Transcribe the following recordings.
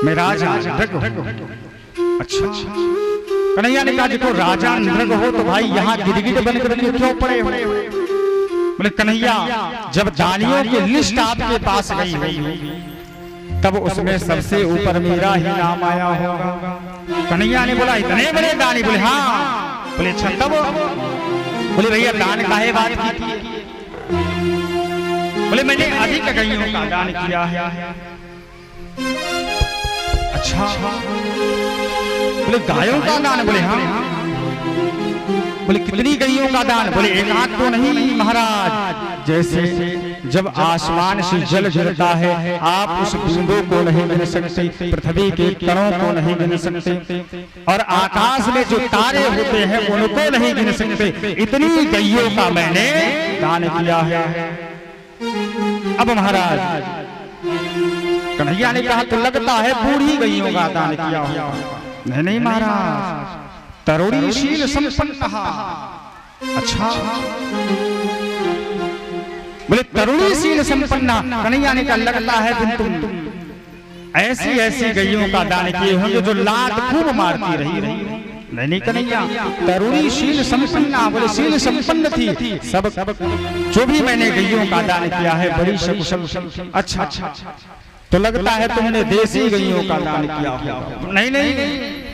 मैं राजा नृग हूं। अच्छा, कन्हैया ने कहा देखो राजा नृग हो तो भाई यहाँ गिरगिट बनकर के क्यों पड़े हो? बोले कन्हैया जब दानियों की लिस्ट आपके पास गई होगी तब उसमें सबसे ऊपर मेरा ही नाम आया होगा। कन्हैया ने बोला इतने बड़े दानी? बोले हाँ। बोले अच्छा तब? बोले भैया दान काहे बात की थी? बोले मैंने अधिक गैयों का दान किया है। अच्छा, बोले गायों का दान? बोले हाँ। बोले कितनी गैयों का दान? बोले एक आध तो नहीं महाराज, जैसे जब आसमान से जल गिरता है आप उस बूंदों को नहीं गिन सकते, पृथ्वी के कणों को नहीं गिन सकते, और आकाश में जो तारे होते हैं उनको नहीं गिन सकते, इतनी गैयों का मैंने दान किया है। अब महाराज कन्हैया ने कहा तो लगता है बूढ़ी गैयों का दान किया होगा। नहीं नहीं महाराज, तरुणीशील संपन्न कहा। अच्छा, बोले तरुणीशील संपन्ना? कन्हैया ने कहा लगता है तुम ऐसी ऐसी गैयों का दान किए होंगे जो लात खूब मारती रही। नहीं कन्हैया, तरुणीशील संपन्ना, बोले शील संपन्न थी सब, जो भी मैंने गैयों का दान किया है बड़ी सकुशल। अच्छा, तो लगता है तुमने देसी गैयों का दान किया होगा। नहीं,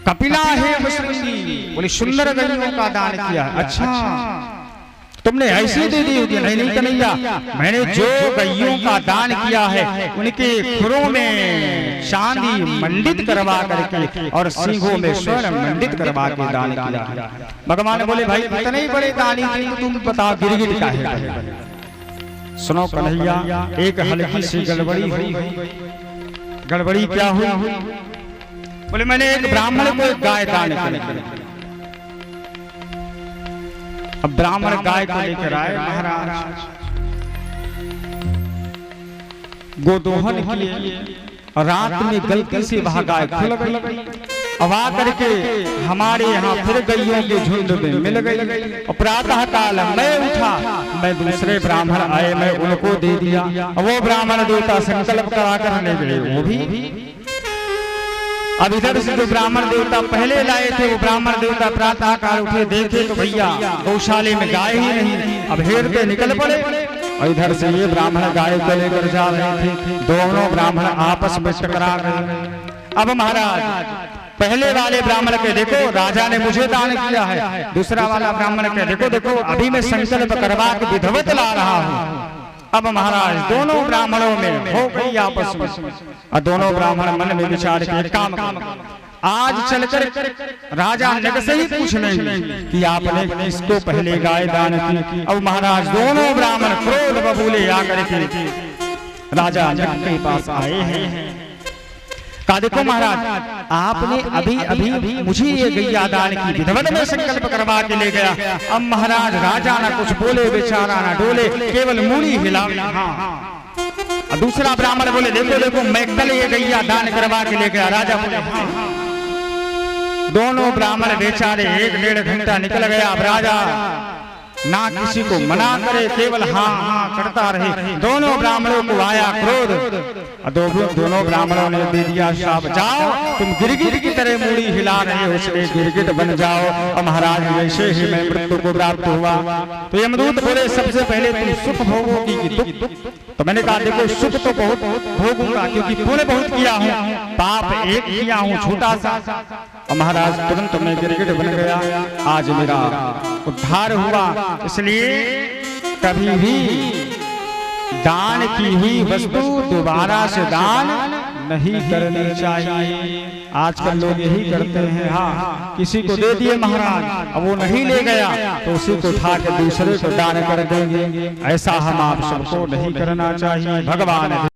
कपिला है मुस्लिम, बोले सुंदर गैयों का दान किया। अच्छा, तुमने ऐसी दे दी होगी। नहीं कन्हैया, मैंने जो गैयों का दान किया है उनके खुरों में चांदी मंडित करवा करके और सींगों में स्वर्ण मंडित करवा के दान किया। भगवान बोले भाई इतने बड़े दानी थे, तुम बताओ गिरगिट का है? सुनो कन्हैया, एक हल्की सी गड़बड़ी हुई। गड़बड़ी क्या हुई? बोले मैंने एक ब्राह्मण को एक गाय दान की। अब ब्राह्मण गाय को लेकर आए महाराज, गोदोहन किए, रात में गलती से वहां गाय खुल गई। अब आकर के हमारे यहाँ फिर गैयों के झुंड में मिल गई। और प्रातः काल मैं उठा, मैं दूसरे ब्राह्मण आए, मैं उनको दे दिया। वो ब्राह्मण देवता संकल्प करा करने गए, वो भी। अब इधर से जो ब्राह्मण देवता पहले लाए थे वो ब्राह्मण देवता प्रातः काल उठे, देखे तो भैया गौशाले में गाय ही नहीं। अब हेरते निकल पड़े और इधर से ये ब्राह्मण गाय को लेकर जा रहे थे। दोनों ब्राह्मण आपस में टकरा गए। अब महाराज पहले वाले ब्राह्मण के देखो राजा ने मुझे दान किया है, दूसरा वाला ब्राह्मण के देखो अभी मैं संकल्प करवा के विधवत ला रहा हूँ। अब महाराज दोनों ब्राह्मणों में हो गई आपस में, और दोनों ब्राह्मण मन में विचार के काम आज चलकर राजा नग से ही पूछ लेंगे कि आपने किसको पहले गाय दान की। अब महाराज दोनों ब्राह्मण क्रोध बबूले आकर के राजा नग के पास आए हैं। कहा देखो महाराज आपने अभी अभी मुझे ये गैया दान की, विधवत में संकल्प करवा के ले गया। अब महाराज राजा ना कुछ बोले, बेचारा ना डोले, केवल मूड़ी हिलावे। हाँ। दूसरा ब्राह्मण बोले देखो मैं कल ये गैया दान करवा के ले गया। राजा बोले हाँ। दोनों ब्राह्मण बेचारे 1-1.5 घंटा निकल गया। अब राजा ना किसी को मना करे, केवल हाँ हाँ करता रहे। दोनों ब्राह्मणों को आया क्रोध, दोनों ब्राह्मणों ने दे दिया शाप, जाओ तुम गिरगिट की तरह मूड़ी हिला रहे हो, उसके गिरगिट बन जाओ। और महाराज जैसे ही मैं मृत्यु को प्राप्त हुआ तो यमदूत बोले सबसे पहले तुम सुख भोगोगी कि दुख? तो मैंने कहा देखो सुख तो बहुत भोगूंगा क्योंकि पुण्य बहुत किया हूँ, पाप एक किया हूँ छोटा सा। और महाराज तुरंत मैं गिरगिट बन गया, आज मेरा उद्धार हुआ। इसलिए कभी भी दान की हुई वस्तु दोबारा से दान नहीं करनी चाहिए। आजकल लोग यही करते हैं, हाँ किसी को दे दिए महाराज, अब वो नहीं ले गया तो उसी को उठा के दूसरे को दान कर देंगे। ऐसा हम आप सबको नहीं करना चाहिए। भगवान